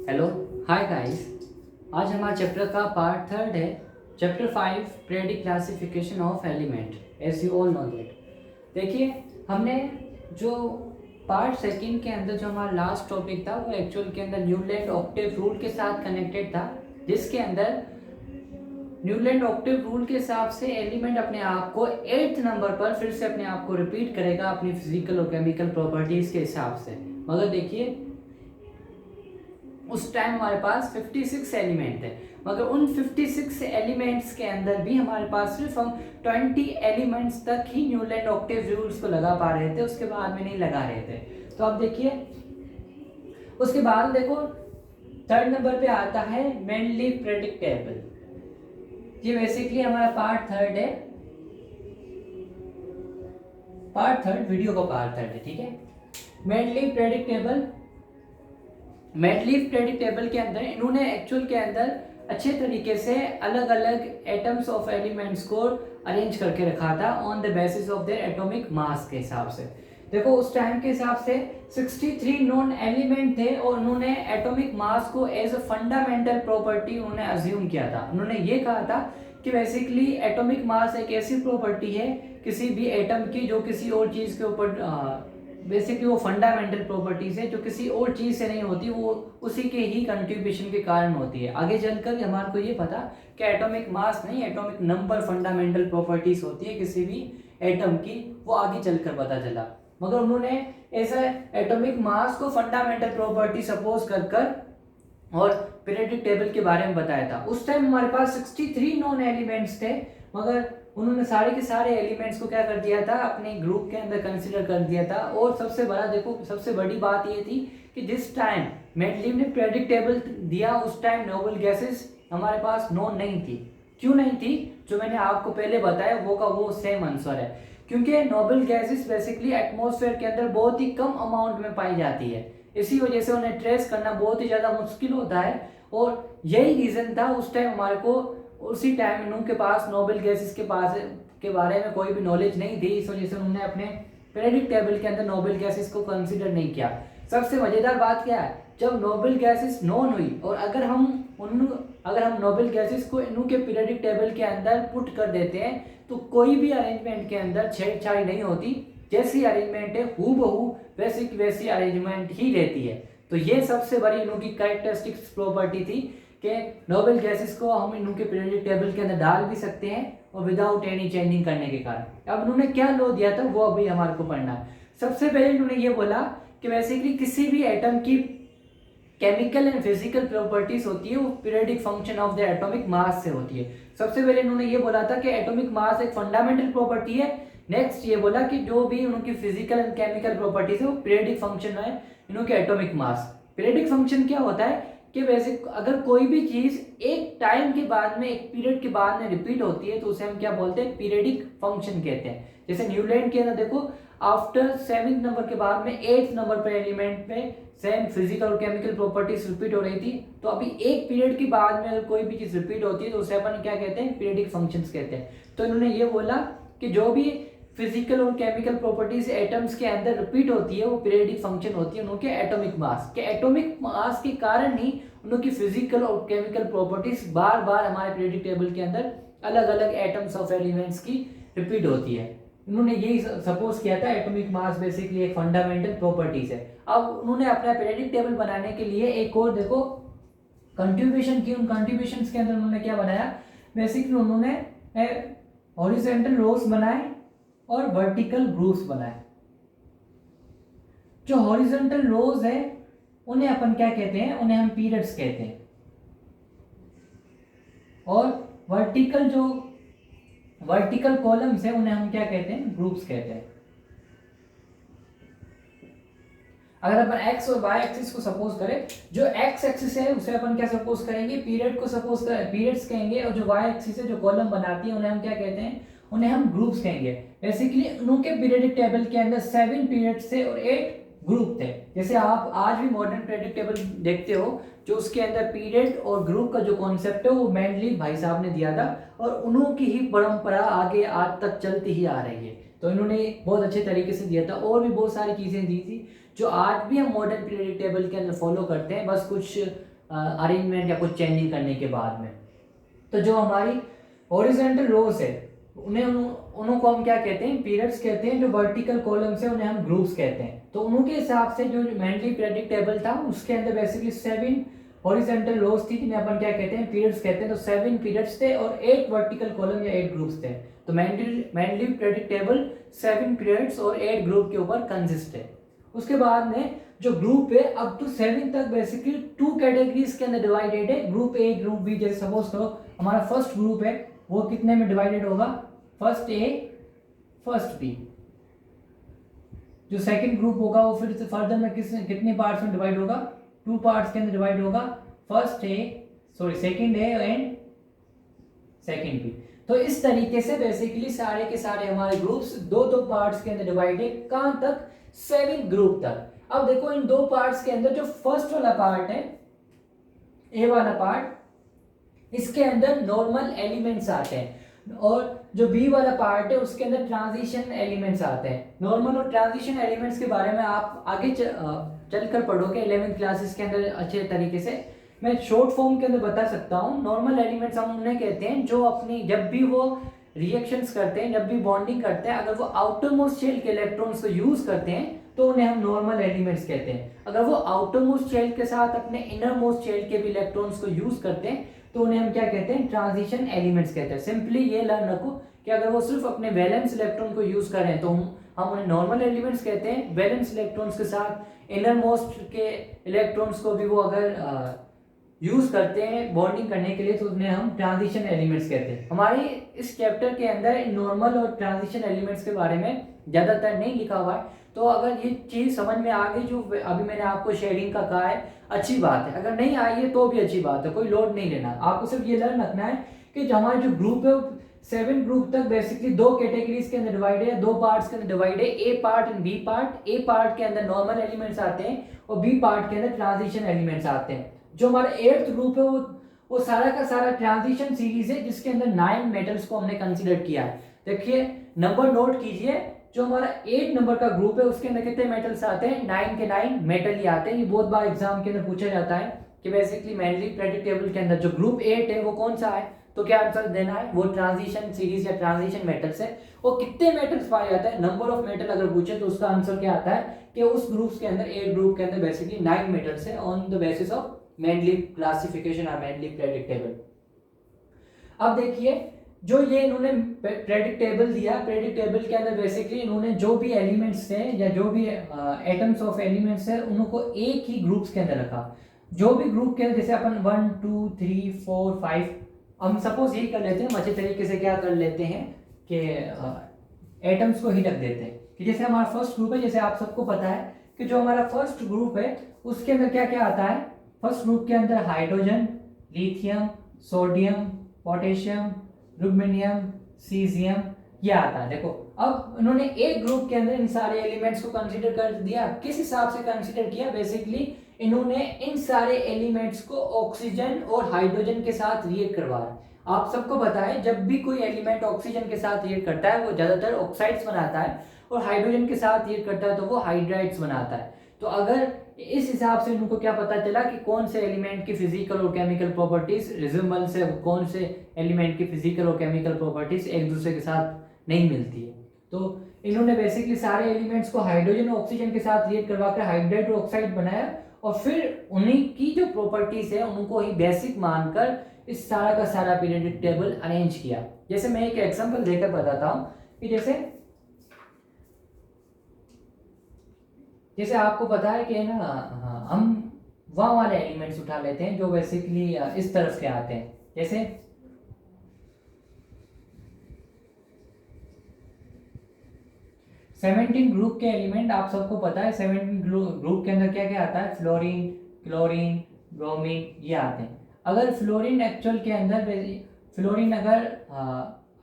Hello, hi guys. आज हमारा chapter का पार्ट थर्ड है। Chapter 5 periodic classification of element, as you all know that. देखिए, हमने जो पार्ट सेकंड के अंदर जो हमारा लास्ट टॉपिक था वो एक्चुअल के अंदर न्यूलैंड ऑक्टेव रूल के साथ कनेक्टेड था, जिसके अंदर न्यूलैंड ऑक्टेव रूल के हिसाब से एलिमेंट अपने आप को 8th नंबर पर फिर से अपने आप को रिपीट करेगा अपनी फिजिकल और केमिकल प्रॉपर्टीज के हिसाब से। मगर देखिए, उस टाइम हमारे पास 56 एलिमेंट थे, मगर उन 56 एलिमेंट्स के अंदर भी हमारे पास सिर्फ हम 20 एलिमेंट्स तक ही न्यूलैंड ऑक्टेव रूल्स को लगा पा रहे थे, उसके बाद में नहीं लगा रहे थे। तो अब देखिए, उसके बाद देखो थर्ड नंबर पे आता है मेनली प्रेडिक्टेबल। ये बेसिकली हमारा पार्ट थर्ड है, पार्ट थर्ड वीडियो का पार्ट थर्ड है, ठीक है। मेनली प्रेडिक्टेबल, मैडलीफ प्रेडिक्टेबल के अंदर इन्होंने एक्चुअल के अंदर अच्छे तरीके से अलग अलग एटम्स ऑफ एलिमेंट्स को अरेंज करके रखा था on the basis of their atomic mass के हिसाब से। देखो, उस टाइम के हिसाब से 63 नॉन एलिमेंट थे और उन्होंने एटॉमिक मास को एज अ फंडामेंटल प्रॉपर्टी उन्होंने अज्यूम किया था। उन्होंने ये कहा था कि बेसिकली एटॉमिक मास एक ऐसी प्रॉपर्टी है किसी भी एटम की जो किसी और चीज के ऊपर बेसिकली वो फंडामेंटल प्रॉपर्टीज है जो किसी और चीज से नहीं होती, वो उसी के ही कंट्रीब्यूशन के कारण होती है। आगे चलकर हमारे को ये पता कि एटॉमिक मास नहीं, एटॉमिक नंबर फंडामेंटल प्रॉपर्टीज होती है किसी भी एटम की, वो आगे चलकर पता चला। मगर उन्होंने ऐसा एटॉमिक मास को फंडामेंटल प्रॉपर्टी सपोज कर और पीरियोडिक टेबल के बारे में बताया था। उस टाइम हमारे पास 63 नॉन एलिमेंट्स थे, मगर उन्होंने सारे के सारे एलिमेंट्स को क्या कर दिया था, अपने ग्रुप के अंदर कंसीडर कर दिया था। और सबसे बड़ा देखो, सबसे बड़ी बात ये थी कि जिस टाइम मेंडलीव ने पीरियोडिक टेबल दिया उस टाइम नोबल गैसेस हमारे पास नोन नहीं थी। क्यों नहीं थी? जो मैंने आपको पहले बताया वो का वो सेम आंसर है, क्योंकि नोबल गैसेस बेसिकली एटमॉस्फेयर के अंदर बहुत ही कम अमाउंट में पाई जाती है, इसी वजह से उन्हें ट्रेस करना बहुत ही ज़्यादा मुश्किल होता है। और यही रीज़न था उस टाइम हमारे को, उसी टाइम उनके पास नोबल गैसेस के बारे में कोई भी नॉलेज नहीं थी, इस वजह से उन्होंने अपने पीरियोडिक टेबल के अंदर नोबल गैसेस को कंसीडर नहीं किया। सबसे मज़ेदार बात क्या है, जब नोबल गैसेस नॉन हुई और अगर हम नोबल गैसेस को इनके पीरियोडिक टेबल के अंदर पुट कर देते हैं तो कोई भी अरेंजमेंट के अंदर छेड़छाड़ नहीं होती, जैसी अरेंजमेंट है हूबहू वैसी की वैसी अरेंजमेंट ही रहती है। तो ये सबसे बड़ी इनकी कैरेक्टरिस्टिक्स प्रॉपर्टी थी कि नोबल गैसेस को हम इनके पीरियोडिक टेबल के अंदर डाल भी सकते हैं और विदाउट एनी चेंजिंग करने के कारण। अब उन्होंने क्या लॉ दिया था वो अभी हमारे को पढ़ना है। सबसे पहले उन्होंने ये बोला कि बेसिकली किसी भी एटम की केमिकल एंड फिजिकल प्रॉपर्टीज होती है वो periodic function of the atomic mass से होती है। सबसे पहले उन्होंने ये बोला था कि एटॉमिक मास एक फंडामेंटल प्रॉपर्टी है। नेक्स्ट ये बोला कि जो भी उनकी फिजिकल एंड केमिकल प्रॉपर्टीज है वो पीरियोडिक फंक्शन है इनके एटॉमिक मास। पीरियोडिक फंक्शन क्या होता है कि वैसे अगर कोई भी चीज एक टाइम के बाद में, एक पीरियड के बाद में रिपीट होती है तो उसे हम क्या बोलते हैं, पीरियोडिक फंक्शन कहते हैं। जैसे न्यूलैंड के अंदर देखो, आफ्टर 7th नंबर के बाद में 8th नंबर पर एलिमेंट में सेम फिजिकल और केमिकल प्रॉपर्टीज रिपीट हो रही थी। तो अभी एक पीरियड के बाद में अगर कोई भी चीज रिपीट होती है तो उसे अपन क्या कहते हैं, पीरियोडिक फंक्शंस कहते हैं। तो इन्होंने ये बोला कि जो भी फिजिकल और केमिकल प्रॉपर्टीज एटम्स के अंदर रिपीट होती है वो पीरियोडिक फंक्शन होती है उनके एटॉमिक मास के। एटॉमिक मास के कारण ही उनकी फिजिकल और केमिकल प्रॉपर्टीज बार बार हमारे पीरियोडिक टेबल के अंदर अलग अलग एटम्स ऑफ एलिमेंट्स की रिपीट होती है। उन्होंने यही सपोज किया था एटॉमिक मास बेसिकली एक फंडामेंटल प्रॉपर्टीज है। अब उन्होंने अपना पीरियोडिक टेबल बनाने के लिए एक और देखो कंट्रीब्यूशन की। उन कंट्रीब्यूशंस के अंदर उन्होंने क्या बनाया, बेसिकली उन्होंने हॉरिजॉन्टल रोज बनाए और वर्टिकल ग्रुप्स बनाए। जो हॉरिजॉन्टल रोज है उन्हें अपन क्या कहते हैं, उन्हें हम पीरियड्स कहते हैं। और वर्टिकल कॉलम्स है उन्हें हम क्या कहते हैं, ग्रुप्स कहते हैं। अगर अपन एक्स और वाई एक्सिस को सपोज करें, जो एक्स एक्सिस है उसे अपन क्या सपोज करेंगे, पीरियड को सपोज करें, पीरियड्स कहेंगे। और जो वाई एक्सिस है जो कॉलम बनाती है उन्हें हम क्या कहते हैं, उन्हें हम ग्रुप्स कहेंगे। बेसिकली उनके पीरियोडिक टेबल के अंदर 7 पीरियड्स थे और 8 ग्रुप थे। जैसे आप आज भी मॉडर्न पीरियोडिक टेबल देखते हो, जो उसके अंदर पीरियड और ग्रुप का जो कॉन्सेप्ट है वो मेंडलीव भाई साहब ने दिया था और उन्होंने ही परंपरा आगे आज तक चलती ही आ रही है। तो इन्होंने बहुत अच्छे तरीके से दिया था और भी बहुत सारी चीजें दी थी जो आज भी हम मॉडर्न पीरियोडिक टेबल के अंदर फॉलो करते हैं। बस कुछ अरेंजमेंट या कुछ चेंजिंग करने के बाद में। तो जो हमारी हॉरिजॉन्टल रोज है उनको हम क्या कहते हैं, पीरियड्स कहते हैं। जो वर्टिकल कॉलम्स है उन्हें हम ग्रुप्स कहते हैं। तो उनके हिसाब से जो मेंडली प्रेडिक्टेबल था उसके अंदर बेसिकली 7 हॉरिजॉन्टल रोज थी जिन्हें अपन क्या कहते हैं, पीरियड्स कहते हैं। तो 7 पीरियड्स थे और 8 वर्टिकल कॉलम या 8 ग्रुप्स थे। तो मेंडली प्रेडिक्टेबल 7 पीरियड्स और 8 ग्रुप के ऊपर कंसिस्ट है। उसके बाद में जो ग्रुप है अप टू 7 तक बेसिकली 2 कैटेगरीज के अंदर डिवाइडेड है, ग्रुप ए ग्रुप बी। जैसे सपोज करो हमारा फर्स्ट ग्रुप है वो कितने में डिवाइडेड होगा, फर्स्ट ए फर्स्ट बी। जो सेकंड ग्रुप होगा वो फिर से फर्दर में कितने पार्ट्स में डिवाइड होगा, 2 पार्ट्स के अंदर डिवाइड होगा, second A and second B. तो इस तरीके से बेसिकली सारे के सारे हमारे ग्रुप्स 2-2 पार्ट्स के अंदर डिवाइडेड, कहां तक, 7 ग्रुप तक। अब देखो इन 2 पार्ट्स के अंदर जो फर्स्ट वाला पार्ट है, ए वाला पार्ट, इसके अंदर नॉर्मल एलिमेंट्स आते हैं और जो बी वाला पार्ट है उसके अंदर ट्रांजिशन एलिमेंट्स आते हैं। नॉर्मल और ट्रांजिशन एलिमेंट्स के बारे में आप आगे चलकर पढ़ोगे 11th क्लासेस के अंदर अच्छे तरीके से। मैं शॉर्ट फॉर्म के अंदर बता सकता हूँ। नॉर्मल एलिमेंट्स हम उन्हें कहते हैं जो अपनी जब भी वो रिएक्शंस करते हैं, जब भी बॉन्डिंग करते हैं, अगर वो आउटर मोस्ट शेल के इलेक्ट्रॉन्स को यूज करते हैं तो उन्हें हम नॉर्मल एलिमेंट्स कहते हैं। अगर वो आउटर मोस्ट शेल के साथ अपने इनर मोस्ट शेल के भी इलेक्ट्रॉन्स को यूज करते हैं तो उन्हें हम क्या कहते हैं, ट्रांजिशन एलिमेंट्स कहते हैं। सिंपली ये लर्न रखो कि अगर वो सिर्फ अपने वैलेंस इलेक्ट्रॉन को यूज करें तो हम उन्हें नॉर्मल एलिमेंट्स कहते हैं। वैलेंस इलेक्ट्रॉन्स के साथ इनर मोस्ट के इलेक्ट्रॉन्स को भी वो अगर यूज करते हैं बॉन्डिंग करने के लिए तो उन्हें हम ट्रांजिशन एलिमेंट्स कहते हैं। हमारे इस चैप्टर के अंदर नॉर्मल और ट्रांजिशन एलिमेंट्स के बारे में ज्यादातर नहीं लिखा हुआ है। तो अगर ये चीज समझ में आ गई जो अभी मैंने आपको शेडिंग का कहा है, अच्छी बात है। अगर नहीं आई है तो भी अच्छी बात है, कोई लोड नहीं लेना। आपको सिर्फ ये लर्न रखना है कि जो हमारे जो ग्रुप है 7 ग्रुप तक बेसिकली 2 कैटेगरीज के अंदर डिवाइड है, 2 पार्ट्स के अंदर डिवाइड है, A part and B part. A part के अंदर नॉर्मल एलिमेंट्स आते हैं और बी पार्ट के अंदर ट्रांजिशन एलिमेंट्स आते हैं। जो हमारा 8th ग्रुप है वो सारा का सारा ट्रांजिशन सीरीज है जिसके अंदर 9 मेटल्स को हमने कंसीडर किया है। देखिए नंबर नोट कीजिए, जो हमारा 8 नंबर का ग्रुप है उसके अंदर कितने मेटल्स आते हैं, 9 के 9 मेटल ही आते हैं। ये बहुत बार एग्जाम के अंदर पूछा जाता है कि बेसिकली मेनली प्रेडिक्टेबल के अंदर जो ग्रुप 8 है वो कौन सा है, तो क्या आंसर देना है, वो ट्रांजिशन सीरीज या ट्रांजिशन मेटल्स है। और कितने मेटल्स पाए जाते हैं, नंबर ऑफ मेटल अगर पूछे तो उसका आंसर क्या आता है कि उस ग्रुप्स के अंदर 8 ग्रुप के अंदर बेसिकली 9 मेटल्स है on the basis of mainly classification और मेनली प्रेडिक्टेबल। अब देखिए जो ये इन्होंने प्रेडिक्टेबल दिया, प्रेडिक्टेबल के अंदर बेसिकली इन्होंने जो भी एलिमेंट्स थे या जो भी एटम्स ऑफ एलिमेंट्स है उनको एक ही ग्रुप्स के अंदर रखा। जो भी ग्रुप के अंदर जैसे अपन 1 2 3 4 5 हम सपोज यही कर लेते हैं, अच्छे तरीके से क्या कर लेते हैं कि एटम्स को ही रख देते हैं कि जैसे हमारा फर्स्ट ग्रुप है, जैसे आप सबको पता है कि जो हमारा फर्स्ट ग्रुप है उसके अंदर क्या क्या आता है। फर्स्ट ग्रुप के अंदर hydrogen, lithium, sodium, potassium, rubidium, caesium ये आता है। देखो अब उन्होंने एक ग्रुप के अंदर इन सारे एलिमेंट्स को कंसीडर कर दिया। किस हिसाब से कंसीडर किया, बेसिकली इन्होंने इन सारे एलिमेंट्स को ऑक्सीजन और हाइड्रोजन के साथ रिएक्ट करवाया। आप सबको पता है जब भी कोई एलिमेंट ऑक्सीजन के साथ रिएक्ट करता है वो ज्यादातर ऑक्साइड्स बनाता है और हाइड्रोजन के साथ रिएक्ट करता है तो वो हाइड्राइड्स बनाता है। तो अगर इस हिसाब से उनको क्या पता चला कि कौन से एलिमेंट की फिजिकल और केमिकल प्रॉपर्टीज रिज्यूमल से, कौन से एलिमेंट की फिजिकल और केमिकल प्रॉपर्टीज एक दूसरे के साथ नहीं मिलती है। तो इन्होंने बेसिकली सारे एलिमेंट्स को हाइड्रोजन और ऑक्सीजन के साथ रिएक्ट करवाकर हाइड्राइड और ऑक्साइड बनाया और फिर उन्हीं की जो प्रॉपर्टीज है उनको ही बेसिक मानकर इस सारा का सारा पीरियोडिक टेबल अरेंज किया। जैसे मैं एक एग्जांपल देकर बताता हूँ कि जैसे आपको पता है कि ना हम वहाँ वाले एलिमेंट्स उठा लेते हैं जो बेसिकली इस तरफ के आते हैं। जैसे सेवेंटीन ग्रुप के एलिमेंट आप सबको पता है, 17 ग्रुप के अंदर क्या क्या आता है, फ्लोरीन, क्लोरीन, ब्रोमीन ये आते हैं। अगर फ्लोरीन एक्चुअल के अंदर फ्लोरीन अगर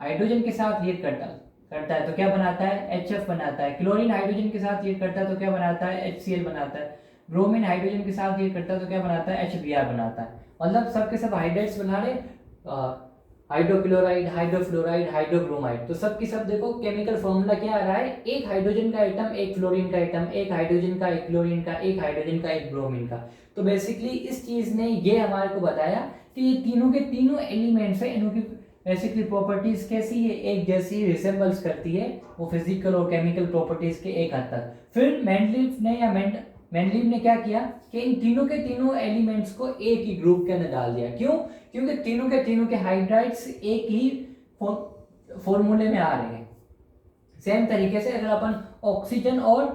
हाइड्रोजन के साथ रिएक्ट करता है तो क्या बनाता है, HF बनाता है। क्लोरीन हाइड्रोजन के साथ रिएक्ट करता है तो क्या बनाता है, HCl बनाता है। ब्रोमीन हाइड्रोजन के साथ रिएक्ट करता है तो क्या बनाता है, HBr बनाता है। मतलब सब के सब हाइड्राइड्स बना रहे, हाइड्रोक्लोराइड, हाइड्रोफ्लोराइड, हाइड्रोब्रोमाइड। तो सब की सब देखो केमिकल फॉर्मूला क्या आ रहा है, एक हाइड्रोजन का एटम, एक फ्लोरीन का एटम, एक हाइड्रोजन का, एक क्लोरीन का, एक हाइड्रोजन का, एक ब्रोमीन का। तो बेसिकली इस चीज ने ये हमारे को बताया कि ये तीनों के तीनों एलिमेंट्स है, इनकी बेसिकली प्रॉपर्टीज कैसी है, एक जैसी रिसेंबल्स करती है, वो फिजिकल और केमिकल प्रॉपर्टीज के एक हद तक। फिर मेंडलीव ने क्या किया कि इन तीनों के तीनों एलिमेंट्स को एक ही ग्रुप के अंदर डाल दिया। क्यों? क्योंकि तीनों के हाइड्राइड्स एक ही फॉर्मूले में आ रहे हैं। सेम तरीके से अगर अपन ऑक्सीजन और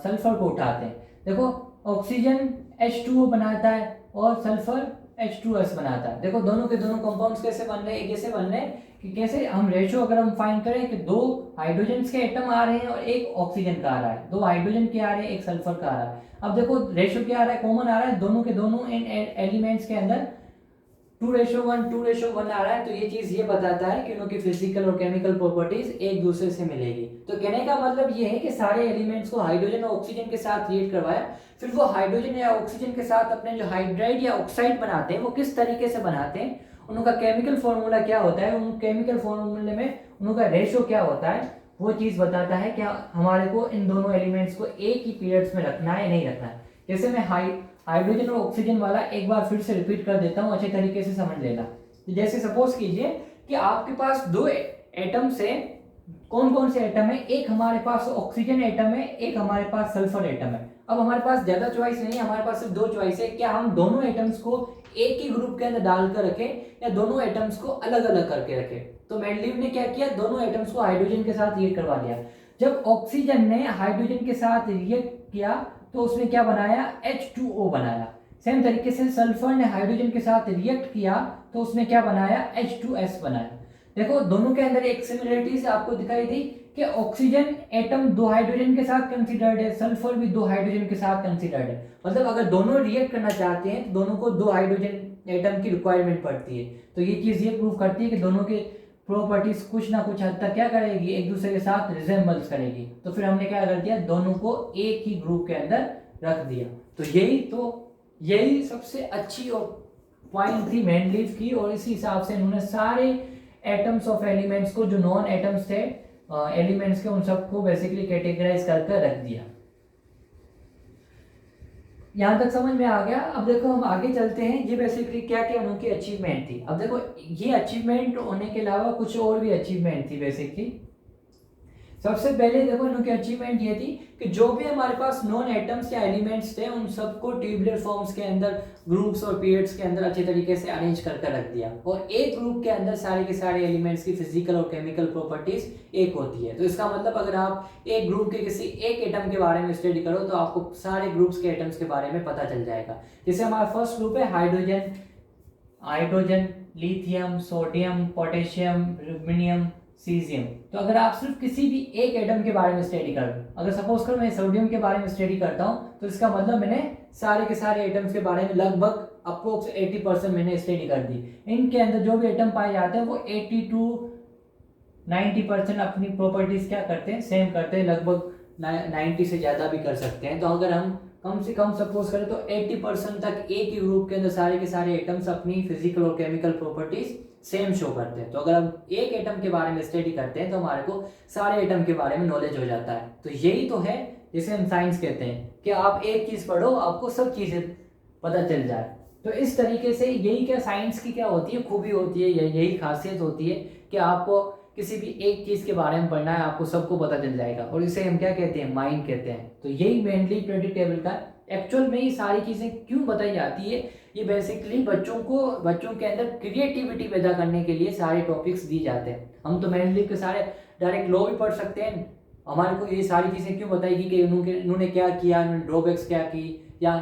सल्फर को उठाते हैं, देखो ऑक्सीजन H2O बनाता है और सल्फर H2S बनाता है। देखो दोनों के दोनों कंपाउंड्स कैसे बन रहे हैं, कैसे बन रहे हैं कि कैसे हम रेशियो अगर हम फाइंड करें कि दो हाइड्रोजन के एटम आ रहे हैं और एक ऑक्सीजन का आ रहा है, दो हाइड्रोजन के आ रहे हैं, एक सल्फर का आ रहा है। अब देखो रेशियो क्या आ रहा है, कॉमन आ रहा है दोनों के दोनों इन एलिमेंट्स के अंदर 2:1 आ रहा है। तो ये चीज ये बताता है कि उनकी फिजिकल और केमिकल प्रॉपर्टीज एक दूसरे से मिलेगी। तो कहने का मतलब ये है कि सारे एलिमेंट्स को हाइड्रोजन और ऑक्सीजन के साथ रिएक्ट करवाया, फिर वो हाइड्रोजन या ऑक्सीजन के साथ अपने जो हाइड्राइड या ऑक्साइड बनाते हैं वो किस तरीके से बनाते हैं, उनका केमिकल फॉर्मूला क्या होता है, उन केमिकल फॉर्मूले में उनका रेशियो क्या होता है, वो चीज बताता है कि हमारे को इन दोनों एलिमेंट्स को एक ही पीरियड्स में रखना है या नहीं रखना है। जैसे मैं हाइड्रोजन और ऑक्सीजन वाला एक बार फिर से रिपीट कर देता हूँ, अच्छे तरीके से समझ लेना। तो जैसे सपोज कीजिए कि आपके पास दो एटम से, कौन कौन से एटम है, एक हमारे पास ऑक्सीजन एटम है, एक हमारे पास सल्फर एटम है। अब हमारे पास ज्यादा चॉइस नहीं है, हमारे पास सिर्फ दो चॉइस है, क्या हम दोनों एटम्स को एक ही ग्रुप के अंदर डालकर रखें या दोनों एटम्स को अलग अलग करके रखें। तो मेंडलीव ने क्या किया, दोनों एटम्स को हाइड्रोजन के साथ रिएक्ट करवा दिया। जब ऑक्सीजन ने हाइड्रोजन के साथ रिएक्ट किया तो उसने क्या बनाया, H2O बनाया। सेम तरीके से सल्फर ने हाइड्रोजन के साथ रिएक्ट किया तो उसने क्या बनाया, H2S बनाया। देखो दोनों के अंदर एक सिमिलरिटीज आपको दिखाई दी कि ऑक्सीजन एटम दो हाइड्रोजन के साथ कंसीडर्ड है, सल्फर भी दो हाइड्रोजन के साथ कंसीडर्ड है। मतलब अगर दोनों रिएक्ट करना चाहते हैं तो दोनों को दो हाइड्रोजन एटम की रिक्वायरमेंट पड़ती है। तो ये चीज ये प्रूव करती है कि दोनों के प्रॉपर्टीज कुछ ना कुछ हद तक क्या करेगी, एक दूसरे के साथ रिजेंबल्स करेगी। तो फिर हमने क्या कर दिया, दोनों को एक ही ग्रुप के अंदर रख दिया। तो यही सबसे अच्छी और पॉइंट थी मेंडलीव की, और इसी हिसाब से इन्होंने सारे एटम्स ऑफ एलिमेंट्स को, जो नॉन एटम्स थे एलिमेंट्स के, उन सबको बेसिकली कैटेगराइज करके रख दिया। यहां तक समझ में आ गया। अब देखो हम आगे चलते हैं, ये बेसिकली क्या क्या उनकी अचीवमेंट थी। अब देखो ये अचीवमेंट होने के अलावा कुछ और भी अचीवमेंट थी बेसिकली। सबसे पहले देखो इनकी अचीवमेंट ये थी कि जो भी हमारे पास नॉन एटम्स या एलिमेंट्स थे उन सबको ट्यूबुलर फॉर्म्स के अंदर, ग्रुप्स और पीरियड्स के अंदर अच्छे तरीके से अरेंज करके रख दिया, और एक ग्रुप के अंदर सारे के सारे एलिमेंट्स की फिजिकल और केमिकल प्रॉपर्टीज एक होती है। तो इसका मतलब अगर आप एक ग्रुप के किसी एक एटम के बारे में स्टडी करो तो आपको सारे ग्रुप्स के एटम्स के बारे में पता चल जाएगा। जैसे हमारा फर्स्ट ग्रुप है hydrogen, lithium, sodium, potassium, rubidium, caesium. तो अगर आप सिर्फ किसी भी एक एटम के बारे में स्टडी करो, अगर सपोज करो मैं सोडियम के बारे में स्टडी करता हूँ, तो इसका मतलब मैंने सारे के सारे एटम्स के बारे में लगभग अप्रोक्स 80% मैंने स्टडी कर दी। इनके अंदर जो भी एटम पाए जाते हैं वो 80 to 90% अपनी प्रॉपर्टीज क्या करते हैं, सेम करते हैं, लगभग 90 से ज़्यादा भी कर सकते हैं। तो अगर हम कम से कम सपोज करें तो 80% तक एक ही ग्रुप के अंदर सारे के सारे एटम्स अपनी फिजिकल और केमिकल प्रॉपर्टीज सेम शो करते हैं। तो अगर हम एक एटम के बारे में स्टडी करते हैं तो हमारे को सारे एटम के बारे में नॉलेज हो जाता है। तो यही तो है जिसे हम साइंस कहते हैं कि आप एक चीज पढ़ो आपको सब चीजें पता चल जाए। तो इस तरीके से यही क्या साइंस की क्या होती है, खूबी होती है, यही खासियत होती है कि आपको किसी भी एक चीज के बारे में पढ़ना है, आपको सबको पता चल जाएगा, और इसे हम क्या कहते हैं, माइंड कहते हैं। तो यही मेनली पीरियोडिक टेबल का एक्चुअल में ही सारी चीजें क्यों बताई जाती है, ये बेसिकली बच्चों के अंदर क्रिएटिविटी पैदा करने के लिए सारे टॉपिक्स दिए जाते हैं। हम तो मेनली के सारे डायरेक्ट लॉ भी पढ़ सकते हैं, हमारे को ये सारी चीजें क्यों बताएगी कि उन्होंने क्या किया, उन्होंने ड्रॉबैक्स क्या की, या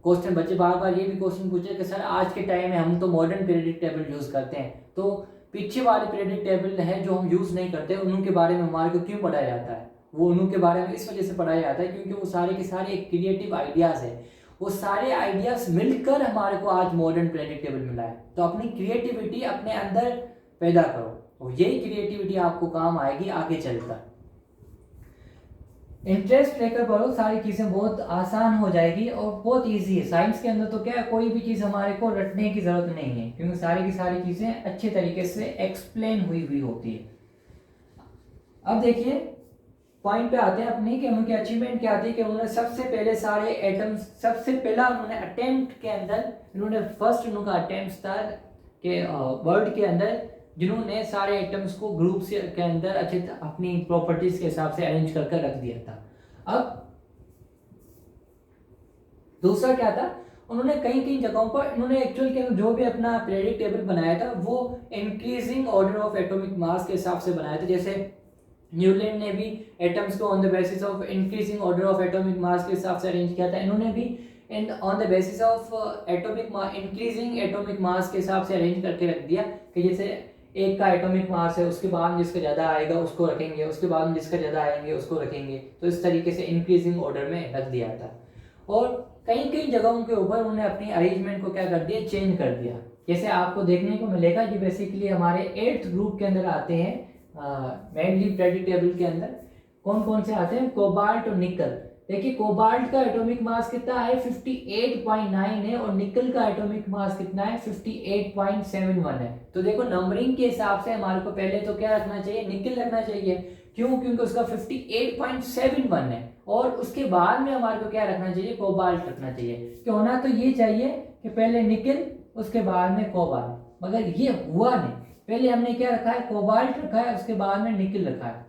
क्वेश्चन बच्चे बार बार ये भी क्वेश्चन पूछे कि सर आज के टाइम में हम तो मॉडर्न पीरियोडिक टेबल यूज करते हैं, तो पीछे वाले पीरियोडिक टेबल है जो हम यूज नहीं करते उनके बारे में हमारे को क्यों पढ़ाया जाता है। वो उनके बारे में इस वजह से पढ़ाया जाता है क्योंकि वो सारे के सारे एक क्रिएटिव आइडियाज है, वो सारे आइडियाज मिलकर हमारे को आज मॉडर्न पीरियोडिक टेबल मिला है। तो अपनी क्रिएटिविटी अपने अंदर पैदा करो और यही क्रिएटिविटी आपको काम आएगी आगे चलकर। इंटरेस्ट लेकर पढ़ो, सारी चीज़ें बहुत आसान हो जाएगी और बहुत इजी है। साइंस के अंदर तो क्या है, कोई भी चीज़ हमारे को रटने की ज़रूरत नहीं है, क्योंकि सारी की सारी चीज़ें अच्छे तरीके से एक्सप्लेन हुई हुई होती है। अब देखिए पॉइंट पे आते हैं अपनी कि उनकी अचीवमेंट क्या थी, कि उन्होंने सबसे पहले सारे एटम्स, सबसे पहला उन्होंने अटेम्प्ट के अंदर, इन्होंने फर्स्ट उनका अटेम्प्ट था कि वर्ल्ड के अंदर जिन्होंने सारे एटम्स को ग्रुप से के अंदर अच्छे अपनी प्रॉपर्टीज के हिसाब से अरेंज करके रख दिया था। अब दूसरा क्या था, उन्होंने कई कई जगहों पर इन्होंने एक्चुअल के जो भी अपना पीरियोडिक टेबल बनाया था वो increasing order of atomic mass के हिसाब से बनाया था। जैसे न्यूलैंड ने भी एटम्स को on the basis of increasing order of atomic mass के हिसाब से अरेंज किया था, इन्होंने भी on the basis of increasing atomic mass के हिसाब से अरेंज करके रख दिया कि जैसे एक का एटॉमिक मास है, उसके बाद जिसका ज़्यादा आएगा उसको रखेंगे, उसके बाद जिसका ज़्यादा आएंगे उसको रखेंगे, तो इस तरीके से इंक्रीजिंग ऑर्डर में रख दिया था। और कई कई जगहों के ऊपर उन्होंने अपनी अरेंजमेंट को क्या कर दिया, चेंज कर दिया। जैसे आपको देखने को मिलेगा कि बेसिकली हमारे 8th ग्रुप के अंदर आते हैं, मेनली पीरियोडिक टेबल के अंदर कौन कौन से आते हैं, कोबाल्ट और निकल। देखिए कोबाल्ट का एटॉमिक मास कितना है, 58.9 है, और निकल का एटॉमिक मास कितना है, 58.71 है। तो देखो नंबरिंग के हिसाब से हमारे को पहले तो क्या रखना चाहिए, निकल रखना चाहिए। क्यों, क्योंकि उसका 58.71 है, और उसके बाद में हमारे को क्या रखना चाहिए, कोबाल्ट रखना चाहिए। कि होना तो ये चाहिए कि पहले निकल उसके बाद में कोबाल्ट, मगर ये हुआ नहीं। पहले हमने क्या रखा है, कोबाल्ट रखा है, उसके बाद में निकल रखा है।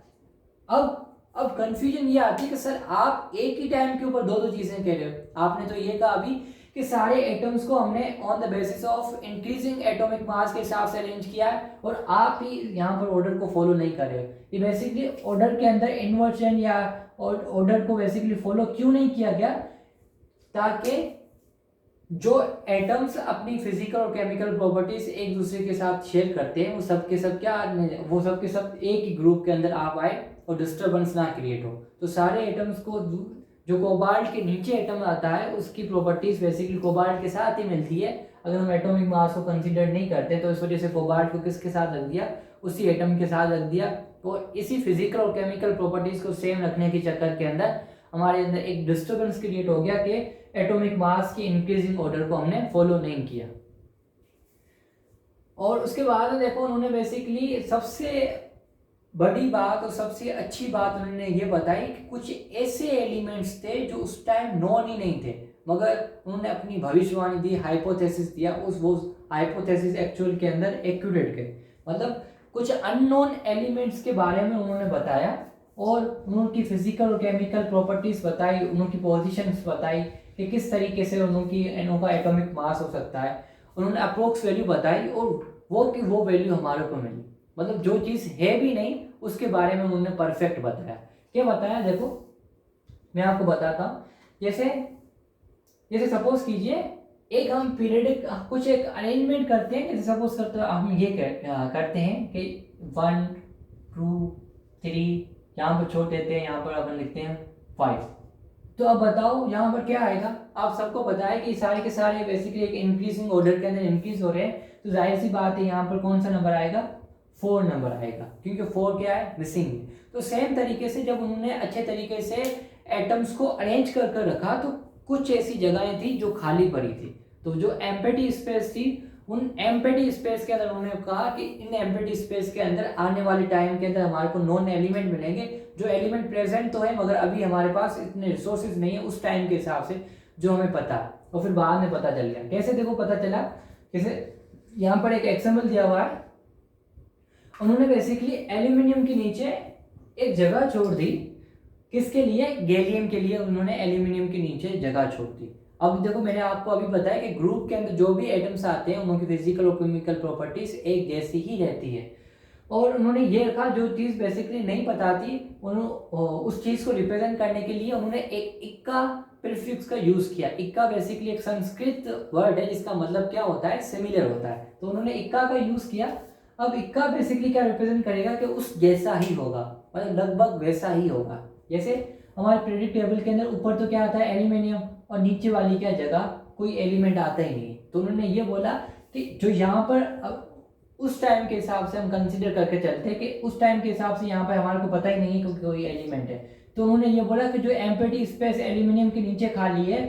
अब कंफ्यूजन ये आती है कि सर आप एक ही टाइम के ऊपर दो दो चीजें कह रहे हो। आपने तो ये कहा अभी कि सारे एटम्स को हमने on the basis of increasing atomic mass के हिसाब से अरेंज किया है, और आप ही यहाँ पर ऑर्डर को फॉलो नहीं कर रहे हो। ये बेसिकली ऑर्डर के अंदर इन्वर्जन या ऑर्डर को बेसिकली फॉलो क्यों नहीं किया गया, ताकि जो एटम्स अपनी फिजिकल और केमिकल प्रॉपर्टीज एक दूसरे के साथ शेयर करते हैं वो सब के सब क्या, वो सब के सब एक ही ग्रुप के अंदर आप आए और डिस्टर्बेंस ना क्रिएट हो। तो सारे एटम्स को जो कोबाल्ट के नीचे एटम आता है उसकी प्रॉपर्टीज बेसिकली कोबाल्ट के साथ ही मिलती है। अगर हम एटॉमिक मास को कंसीडर नहीं करते तो इस वजह से कोबाल्ट को किसके साथ रख दिया, उसी एटम के साथ रख दिया। तो इसी फिजिकल और केमिकल प्रॉपर्टीज को सेम रखने के चक्कर के अंदर हमारे अंदर एक डिस्टर्बेंस क्रिएट हो गया कि एटॉमिक मास की इंक्रीजिंग ऑर्डर को हमने फॉलो नहीं किया। और उसके बाद देखो उन्होंने बेसिकली सबसे बड़ी बात और सबसे अच्छी बात उन्होंने ये बताई कि कुछ ऐसे एलिमेंट्स थे जो उस टाइम नॉन ही नहीं थे, मगर उन्होंने अपनी भविष्यवाणी दी, हाइपोथेसिस दिया, वो हाइपोथेसिस एक्चुअल के अंदर एक्यूरेट गए। मतलब कुछ अननोन एलिमेंट्स के बारे में उन्होंने बताया और उनकी फिजिकल और केमिकल प्रॉपर्टीज बताई, उनकी पोजिशंस बताई कि किस तरीके से उनका एटॉमिक मास हो सकता है। उन्होंने अप्रोक्स वैल्यू बताई और वो वैल्यू हमारे को मिली। मतलब जो चीज़ है भी नहीं उसके बारे में उन्होंने परफेक्ट बताया। क्या बताया, देखो मैं आपको बताता हूँ। जैसे सपोज कीजिए एक हम पीरियडिक कुछ एक अरेंजमेंट करते हैं। जैसे सपोज करते हैं हम ये करते हैं कि 1 2 3, यहाँ पर छोड़ देते हैं, यहाँ पर अपन लिखते हैं 5। तो अब बताओ यहाँ पर क्या आएगा। आप सबको पता है कि सारे के सारे बेसिकली एक इंक्रीजिंग ऑर्डर के अंदर इंक्रीज हो रहे हैं, तो जाहिर सी बात है यहाँ पर कौन सा नंबर आएगा, 4 नंबर आएगा, क्योंकि 4 क्या है, मिसिंग। तो सेम तरीके से जब उन्होंने अच्छे तरीके से एटम्स को अरेंज कर कर रखा तो कुछ ऐसी जगहें थी जो खाली पड़ी थी। तो जो एम्प्टी स्पेस थी, उन एम्प्टी स्पेस के अंदर उन्होंने कहा कि इन एम्प्टी स्पेस के अंदर आने वाले टाइम के अंदर हमारे को नॉन एलिमेंट मिलेंगे। जो एलिमेंट प्रेजेंट तो है मगर अभी हमारे पास इतने रिसोर्सेज नहीं है उस टाइम के हिसाब से जो हमें पता है। और फिर बाद में पता चल गया। कैसे, देखो पता चला, जैसे यहाँ पर एक एग्जाम्पल दिया हुआ है। उन्होंने बेसिकली एल्यूमिनियम के नीचे एक जगह छोड़ दी, किसके लिए, गैलियम के लिए उन्होंने एल्यूमिनियम के नीचे जगह छोड़ दी। अब देखो मैंने आपको अभी बताया कि ग्रुप के अंदर जो भी एटम्स आते हैं उनकी फिजिकल और केमिकल प्रॉपर्टीज एक जैसी ही रहती है। और उन्होंने ये रखा जो चीज़ बेसिकली नहीं पता थी उस चीज़ को रिप्रेजेंट करने के लिए उन्होंने एक इक्का प्रीफिक्स का यूज किया। इक्का बेसिकली एक संस्कृत वर्ड है जिसका मतलब क्या होता है, सिमिलर होता है। तो उन्होंने इक्का का यूज किया। अब इक्का बेसिकली क्या रिप्रेजेंट करेगा कि उस जैसा ही होगा, मतलब लगभग वैसा ही होगा। जैसे हमारे पीरियोडिक टेबल के अंदर ऊपर तो क्या आता है, एल्यूमिनियम, और नीचे वाली क्या जगह कोई एलिमेंट आता ही नहीं। तो उन्होंने ये बोला कि जो यहाँ पर अब उस टाइम के हिसाब से हम कंसीडर करके चलते हैं कि उस टाइम के हिसाब से यहाँ पर हमारे को पता ही नहीं है कि कोई एलिमेंट है। तो उन्होंने ये बोला कि जो एम्प्टी स्पेस एल्यूमिनियम के नीचे खाली है,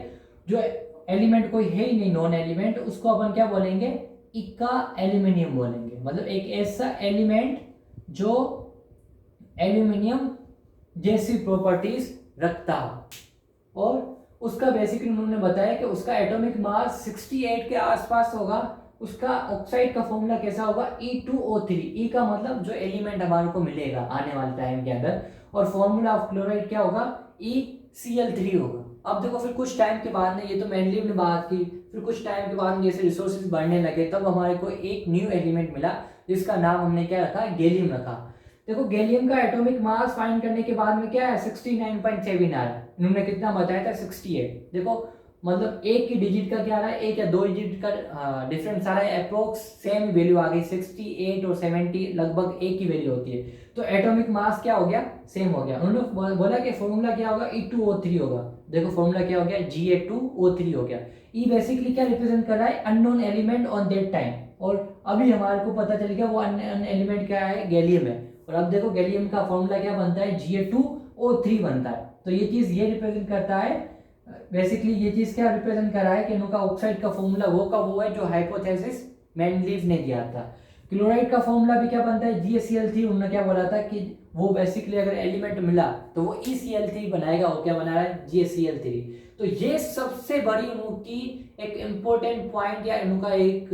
जो एलिमेंट कोई है ही नहीं नॉन एलिमेंट, उसको अपन क्या बोलेंगे, इक्का एल्यूमिनियम बोलेंगे। मतलब एक ऐसा एलिमेंट जो एल्यूमिनियम जैसी प्रॉपर्टीज रखता है। और उसका बेसिकली उन्होंने बताया कि उसका एटॉमिक मास 68 के आसपास होगा। उसका ऑक्साइड का फॉर्मूला कैसा होगा, E2O3। ई का मतलब जो एलिमेंट हमारे को मिलेगा आने वाले टाइम के अंदर, और फॉर्मूला ऑफ क्लोराइड क्या होगा, ECl3 होगा। अब देखो फिर कुछ टाइम के बाद में, ये तो मेंडलीव ने बात की, फिर कुछ टाइम के बाद में जैसे रिसोर्सेज बढ़ने लगे तब हमारे को एक न्यू एलिमेंट मिला जिसका नाम हमने क्या रखा, गैलियम रखा। देखो गैलियम का एटॉमिक मास फाइंड करने के बाद में क्या है, 69.7 आ रहा है। इन्होंने कितना बताया था, 68। देखो मतलब एक की डिजिट का क्या आ रहा है, एक या दो डिजिट का डिफरेंस आ रहा है, अप्रोक्स सेम वैल्यू आ गई। 68 और 70 लगभग एक ही वैल्यू होती है, तो एटॉमिक मास क्या हो गया, सेम हो गया। उन्होंने बोला कि फॉर्मूला क्या होगा, E2O3 होगा। देखो फॉर्मूला क्या हो गया, Ga2O3 हो गया। ई बेसिकली क्या रिप्रेजेंट कर रहा है, unknown element on that time. और अभी हमारे को पता चल गया वो अननोन एलिमेंट क्या है, गैलियम है। और अब देखो गैलियम का फॉर्मूला क्या बनता है, Ga2O3 बनता है। तो ये चीज ये रिप्रेजेंट करता है, बेसिकली ये चीज क्या रिप्रेजेंट कर रहा है कि इनका ऑक्साइड का फॉर्मूला वो का वो है जो हाइपोथेसिस मेंडलीव ने दिया था। क्लोराइड का फॉर्मूला भी क्या बनता है, GaCl3। उन्होंने क्या बोला था कि वो बेसिकली अगर एलिमेंट मिला तो वो ECl3 बनाएगा। वो क्या बना रहा है, GaCl3। तो ये सबसे बड़ी उनकी एक इंपॉर्टेंट पॉइंट या उनका एक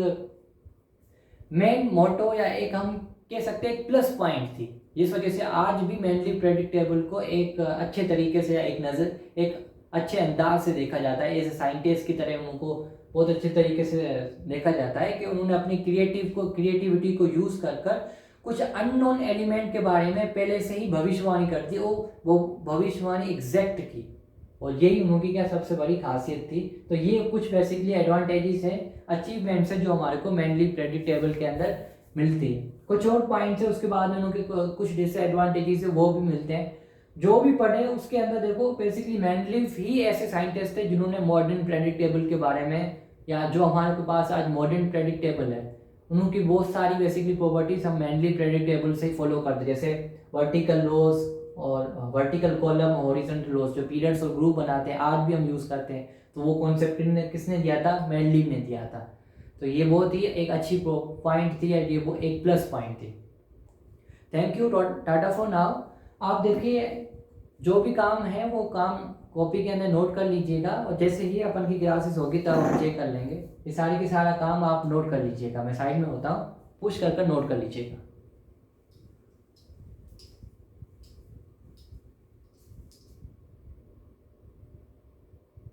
मेन मोटो या एक हम कह सकते हैं एक प्लस पॉइंट थी। इस वजह से आज भी मेंडलीव प्रेडिक्ट टेबल को एक अच्छे तरीके से, एक नजर, एक अच्छे अंदाज से देखा जाता है। एज ए साइंटिस्ट की तरह उनको बहुत अच्छे तरीके से देखा जाता है कि उन्होंने अपनी क्रिएटिविटी को यूज कर कर कुछ अननोन एलिमेंट के बारे में पहले से ही भविष्यवाणी कर दी। वो भविष्यवाणी एग्जैक्ट की, और यही उनकी क्या सबसे बड़ी खासियत थी। तो ये कुछ बेसिकली एडवांटेजेस है, अचीवमेंट्स है जो हमारे को मेंडलीव प्रेडिक्ट टेबल के अंदर मिलती है। कुछ और पॉइंट्स है उसके बाद में उनके कुछ डिसएडवांटेजेस है वो भी मिलते हैं। जो भी पढ़े उसके अंदर देखो बेसिकली मेंडलीव ही ऐसे साइंटिस्ट थे जिन्होंने मॉडर्न प्रेडिक्ट टेबल के बारे में, या जो हमारे के पास आज मॉडर्न प्रेडिक्ट टेबल है, उनकी बहुत सारी बेसिकली प्रॉपर्टीज हम मेंडलीव प्रेडिक्ट टेबल से ही फॉलो करते, जैसे वर्टिकल लॉज और वर्टिकल कॉलम, हॉरिजॉन्टल लॉज, जो पीरियड्स और ग्रुप बनाते हैं आज भी हम यूज करते हैं। तो वो कॉन्सेप्ट किसने दिया था, मेंडलीव ने दिया था। तो ये बहुत ही एक अच्छी पॉइंट थी, ये वो एक प्लस पॉइंट थी। Thank you, Tata for now. आप देखिए जो भी काम है वो काम कॉपी के अंदर नोट कर लीजिएगा, और जैसे ही अपन की क्लासेस होगी तब हम चेक कर लेंगे। ये सारी की सारा काम आप नोट कर लीजिएगा, मैं साइड में होता हूँ, पुश कर नोट कर लीजिएगा।